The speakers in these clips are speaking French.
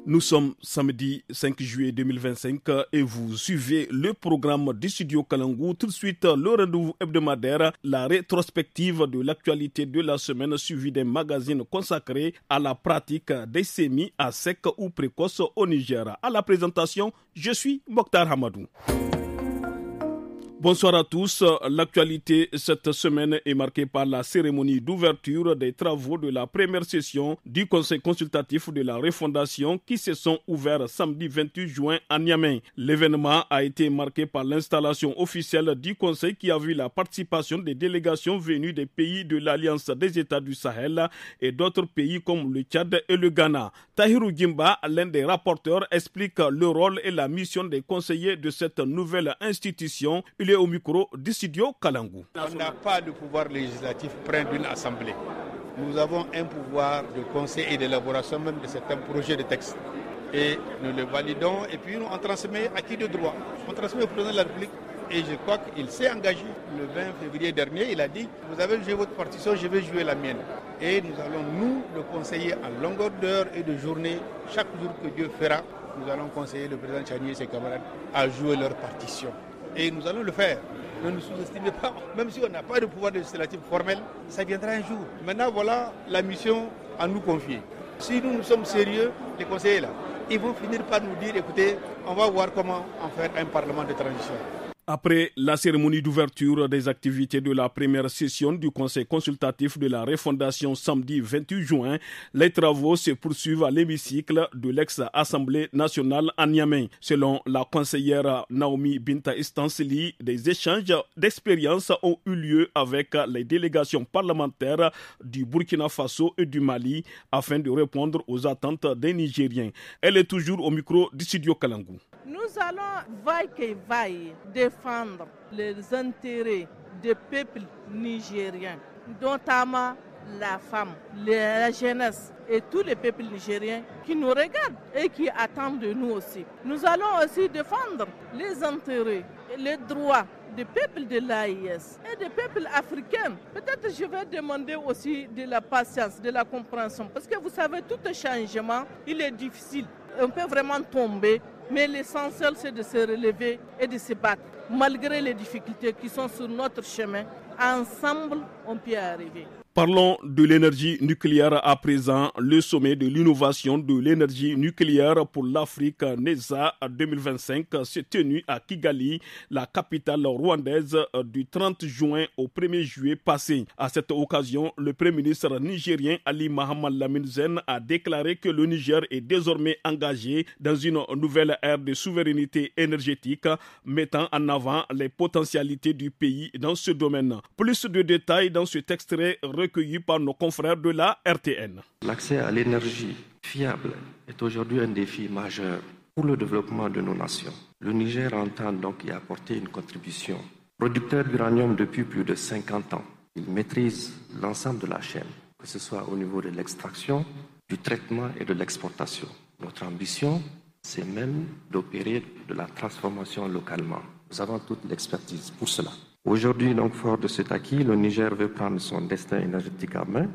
Nous sommes samedi 5 juillet 2025 et vous suivez le programme du studio Kalangou. Tout de suite, le rendez-vous hebdomadaire, la rétrospective de l'actualité de la semaine suivie des magazines consacrés à la pratique des semis à sec ou précoces au Niger. À la présentation, je suis Mokhtar Hamadou. Bonsoir à tous. L'actualité cette semaine est marquée par la cérémonie d'ouverture des travaux de la première session du Conseil consultatif de la refondation qui se sont ouverts samedi 28 juin à Niamey. L'événement a été marqué par l'installation officielle du Conseil qui a vu la participation des délégations venues des pays de l'Alliance des États du Sahel et d'autres pays comme le Tchad et le Ghana. Tahirou Gimba, l'un des rapporteurs, explique le rôle et la mission des conseillers de cette nouvelle institution. Il est au micro du studio Kalangou. On n'a pas de pouvoir législatif près d'une assemblée. Nous avons un pouvoir de conseil et d'élaboration même de certains projets de texte. Et nous le validons et puis on transmet à qui de droit. On transmet au président de la République et je crois qu'il s'est engagé le 20 février dernier. Il a dit, vous avez joué votre partition, je vais jouer la mienne. Et nous allons nous le conseiller en longueur d'heure et de journée. Chaque jour que Dieu fera, nous allons conseiller le président Tchani et ses camarades à jouer leur partition. Et nous allons le faire. Ne nous sous-estimez pas, même si on n'a pas de pouvoir législatif formel, ça viendra un jour. Maintenant, voilà la mission à nous confier. Si nous sommes sérieux, les conseillers là, ils vont finir par nous dire, écoutez, on va voir comment en faire un parlement de transition. Après la cérémonie d'ouverture des activités de la première session du Conseil consultatif de la refondation samedi 28 juin, les travaux se poursuivent à l'hémicycle de l'ex-Assemblée nationale à Niamey. Selon la conseillère Naomi Binta Istanseli, des échanges d'expériences ont eu lieu avec les délégations parlementaires du Burkina Faso et du Mali afin de répondre aux attentes des Nigériens. Elle est toujours au micro du studio Kalangou. Nous allons vaille que vaille défendre les intérêts des peuples nigériens, notamment la femme, la jeunesse et tous les peuples nigériens qui nous regardent et qui attendent de nous aussi. Nous allons aussi défendre les intérêts et les droits des peuples de l'AIS et des peuples africains. Peut-être je vais demander aussi de la patience, de la compréhension, parce que vous savez, tout changement, il est difficile. On peut vraiment tomber, mais l'essentiel c'est de se relever et de se battre. Malgré les difficultés qui sont sur notre chemin, ensemble on peut y arriver. Parlons de l'énergie nucléaire à présent. Le sommet de l'innovation de l'énergie nucléaire pour l'Afrique NESA 2025 s'est tenu à Kigali, la capitale rwandaise, du 30 juin au 1er juillet passé. À cette occasion, le Premier ministre nigérien Ali Mohamed Lamine Zen a déclaré que le Niger est désormais engagé dans une nouvelle ère de souveraineté énergétique, mettant en avant les potentialités du pays dans ce domaine. Plus de détails dans cet extrait recueilli par nos confrères de la RTN. L'accès à l'énergie fiable est aujourd'hui un défi majeur pour le développement de nos nations. Le Niger entend donc y apporter une contribution. Producteur d'uranium depuis plus de 50 ans, il maîtrise l'ensemble de la chaîne, que ce soit au niveau de l'extraction, du traitement et de l'exportation. Notre ambition, c'est même d'opérer de la transformation localement. Nous avons toute l'expertise pour cela. Aujourd'hui, donc, fort de cet acquis, le Niger veut prendre son destin énergétique en main.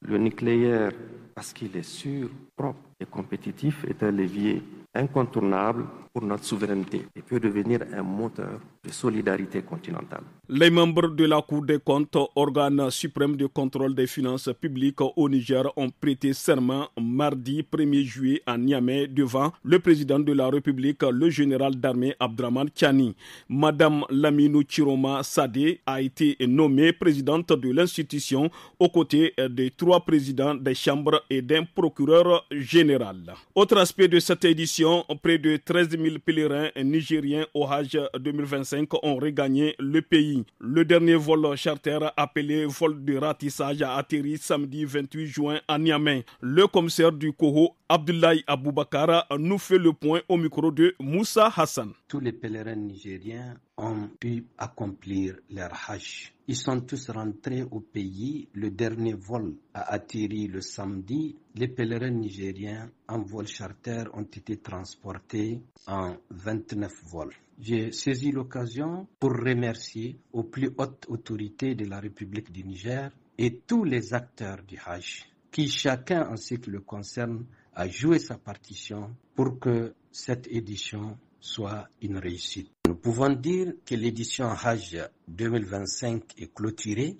Le nucléaire, parce qu'il est sûr, propre et compétitif, est un levier incontournable pour notre souveraineté et peut devenir un moteur de solidarité continentale. Les membres de la Cour des comptes, organe suprême de contrôle des finances publiques au Niger, ont prêté serment mardi 1er juillet à Niamey devant le président de la République, le général d'armée Abdraman Tchani. Madame Laminou Chiroma Sadé a été nommée présidente de l'institution aux côtés des 3 présidents des chambres et d'un procureur général. Autre aspect de cette édition, près de 13 000 pèlerins nigériens au Hajj 2025 ont regagné le pays. Le dernier vol charter appelé vol de ratissage a atterri samedi 28 juin à Niamey. Le commissaire du COHO, Abdoulaye Aboubakar, nous fait le point au micro de Moussa Hassan. Tous les pèlerins nigériens ont pu accomplir leur Hajj. Ils sont tous rentrés au pays. Le dernier vol a atterri le samedi. Les pèlerins nigériens en vol charter ont été transportés en 29 vols. J'ai saisi l'occasion pour remercier aux plus hautes autorités de la République du Niger et tous les acteurs du Hajj qui, chacun en ce qui le concerne, à jouer sa partition pour que cette édition soit une réussite. Nous pouvons dire que l'édition Hajj 2025 est clôturée.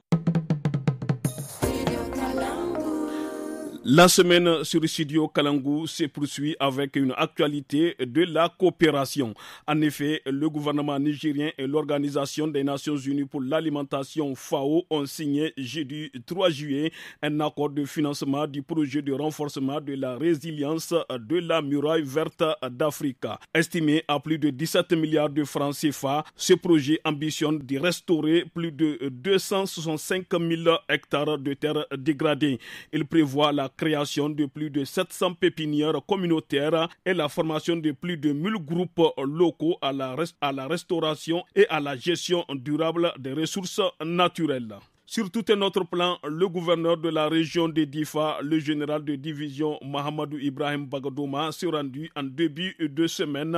La semaine sur Studio Kalangou se poursuit avec une actualité de la coopération. En effet, le gouvernement nigérien et l'Organisation des Nations Unies pour l'alimentation FAO ont signé jeudi 3 juillet un accord de financement du projet de renforcement de la résilience de la muraille verte d'Afrique. Estimé à plus de 17 milliards de francs CFA, ce projet ambitionne de restaurer plus de 265 000 hectares de terres dégradées. Il prévoit la création de plus de 700 pépinières communautaires et la formation de plus de 1000 groupes locaux à la restauration et à la gestion durable des ressources naturelles. Sur tout un autre plan, le gouverneur de la région de Difa, le général de division Mahamadou Ibrahim Bagadouma, s'est rendu en début de semaine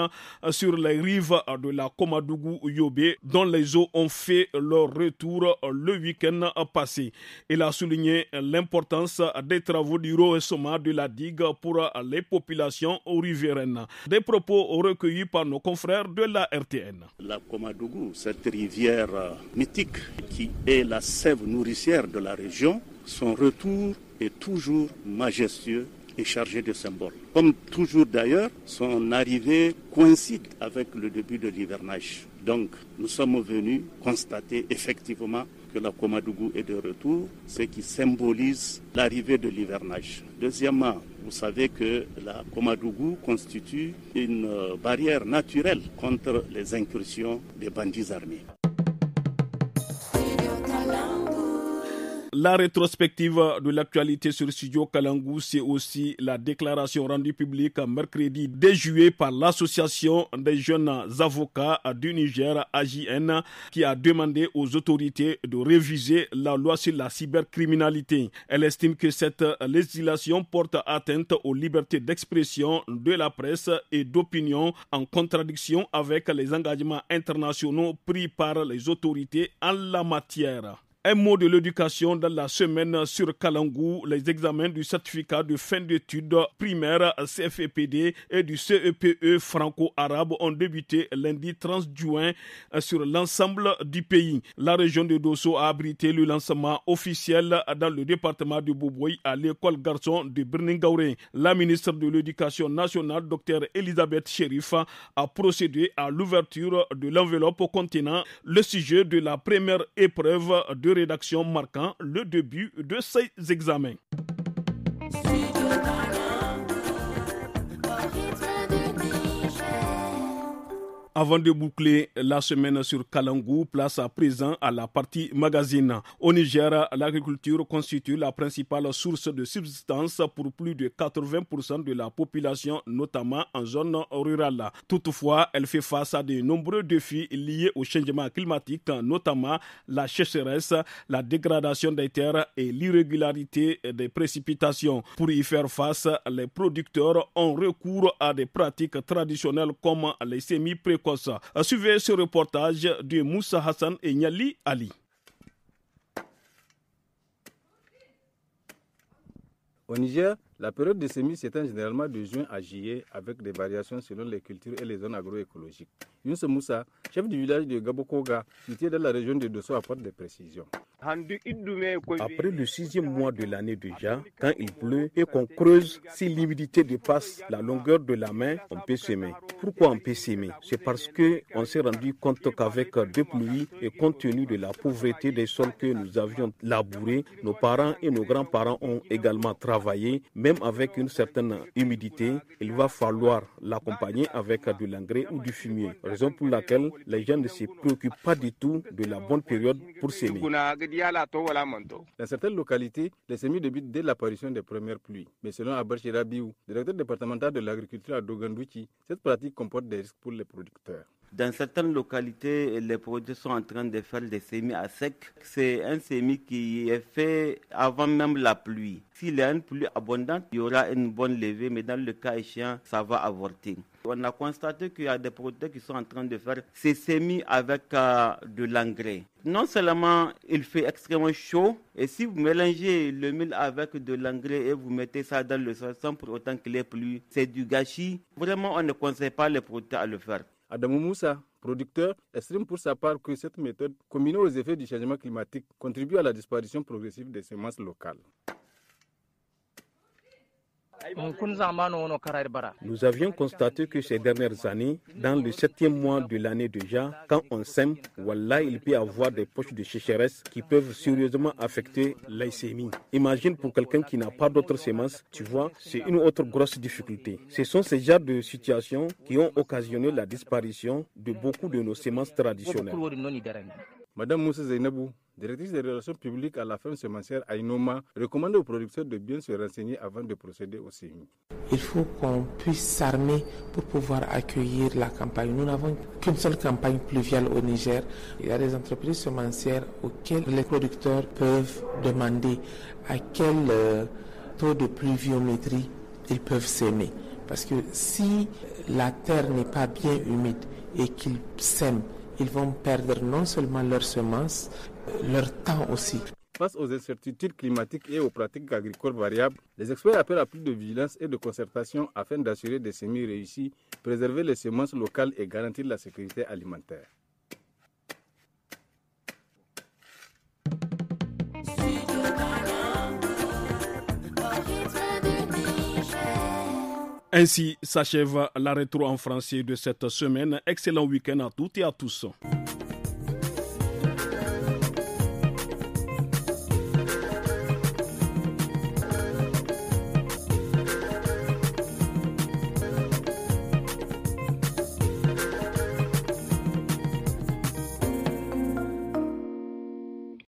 sur les rives de la Komadougou-Yobé, dont les eaux ont fait leur retour le week-end passé. Il a souligné l'importance des travaux du rehaussement de la digue pour les populations riveraines. Des propos recueillis par nos confrères de la RTN. La Komadougou, cette rivière mythique qui est la sève nourricière de la région, son retour est toujours majestueux et chargé de symboles. Comme toujours d'ailleurs, son arrivée coïncide avec le début de l'hivernage. Donc nous sommes venus constater effectivement que la Komadougou est de retour, ce qui symbolise l'arrivée de l'hivernage. Deuxièmement, vous savez que la Komadougou constitue une barrière naturelle contre les incursions des bandits armés. La rétrospective de l'actualité sur Studio Kalangou, c'est aussi la déclaration rendue publique mercredi 2 juillet par l'Association des jeunes avocats du Niger, AJN, qui a demandé aux autorités de réviser la loi sur la cybercriminalité. Elle estime que cette législation porte atteinte aux libertés d'expression de la presse et d'opinion, en contradiction avec les engagements internationaux pris par les autorités en la matière. Un mot de l'éducation dans la semaine sur Kalangou. Les examens du certificat de fin d'études primaires CFEPD et du CEPE franco-arabe ont débuté lundi 30 juin sur l'ensemble du pays. La région de Dosso a abrité le lancement officiel dans le département de Boboï à l'école garçon de Birningaouré. La ministre de l'Éducation nationale, Dr Elisabeth Chérif, a procédé à l'ouverture de l'enveloppe contenant le sujet de la première épreuve de rédaction marquant le début de ces examens. Avant de boucler la semaine sur Kalangou, place à présent à la partie magazine. Au Niger, l'agriculture constitue la principale source de subsistance pour plus de 80% de la population, notamment en zone rurale. Toutefois, elle fait face à de nombreux défis liés au changement climatique, notamment la sécheresse, la dégradation des terres et l'irrégularité des précipitations. Pour y faire face, les producteurs ont recours à des pratiques traditionnelles comme les semis précoces. Suivez ce reportage de Moussa Hassan et Niali Ali. Au Niger, la période de semis s'étend généralement de juin à juillet avec des variations selon les cultures et les zones agroécologiques. Younes Moussa, chef du village de Gabokoga, situé dans la région de Dosso, apporte des précisions. Après le 6e mois de l'année déjà, quand il pleut et qu'on creuse, si l'humidité dépasse la longueur de la main, on peut semer. Pourquoi on peut semer? C'est parce qu'on s'est rendu compte qu'avec des pluies et compte tenu de la pauvreté des sols que nous avions labourés, nos parents et nos grands-parents ont également travaillé. Même avec une certaine humidité, il va falloir l'accompagner avec de l'engrais ou du fumier. Raison pour laquelle les gens ne se préoccupent pas du tout de la bonne période pour semer. Dans certaines localités, les semis débutent dès l'apparition des premières pluies. Mais selon Abarchi Rabiou, directeur départemental de l'agriculture à Dogandouchi, cette pratique comporte des risques pour les producteurs. Dans certaines localités, les producteurs sont en train de faire des semis à sec. C'est un semis qui est fait avant même la pluie. S'il y a une pluie abondante, il y aura une bonne levée, mais dans le cas échéant, ça va avorter. On a constaté qu'il y a des producteurs qui sont en train de faire ces semis avec de l'engrais. Non seulement il fait extrêmement chaud, et si vous mélangez le mil avec de l'engrais et vous mettez ça dans le sol sans pour autant qu'il y ait pluie, c'est du gâchis. Vraiment, on ne conseille pas les producteurs à le faire. Adamou Moussa, producteur, estime pour sa part que cette méthode, combinée aux effets du changement climatique, contribue à la disparition progressive des semences locales. Nous avions constaté que ces dernières années, dans le 7e mois de l'année déjà, quand on sème, voilà, il peut y avoir des poches de sécheresse qui peuvent sérieusement affecter les semis. Imagine pour quelqu'un qui n'a pas d'autres semences, tu vois, c'est une autre grosse difficulté. Ce sont ces genres de situations qui ont occasionné la disparition de beaucoup de nos semences traditionnelles. Madame Moussa Zainabou, directrice des relations publiques à la ferme semencière Aïnoma, recommande aux producteurs de bien se renseigner avant de procéder au semis. Il faut qu'on puisse s'armer pour pouvoir accueillir la campagne. Nous n'avons qu'une seule campagne pluviale au Niger. Il y a des entreprises semencières auxquelles les producteurs peuvent demander à quel taux de pluviométrie ils peuvent s'aimer. Parce que si la terre n'est pas bien humide et qu'ils sèment, ils vont perdre non seulement leurs semences, leur temps aussi. Face aux incertitudes climatiques et aux pratiques agricoles variables, les experts appellent à plus de vigilance et de concertation afin d'assurer des semis réussis, préserver les semences locales et garantir la sécurité alimentaire. Ainsi s'achève la rétro en français de cette semaine. Excellent week-end à toutes et à tous.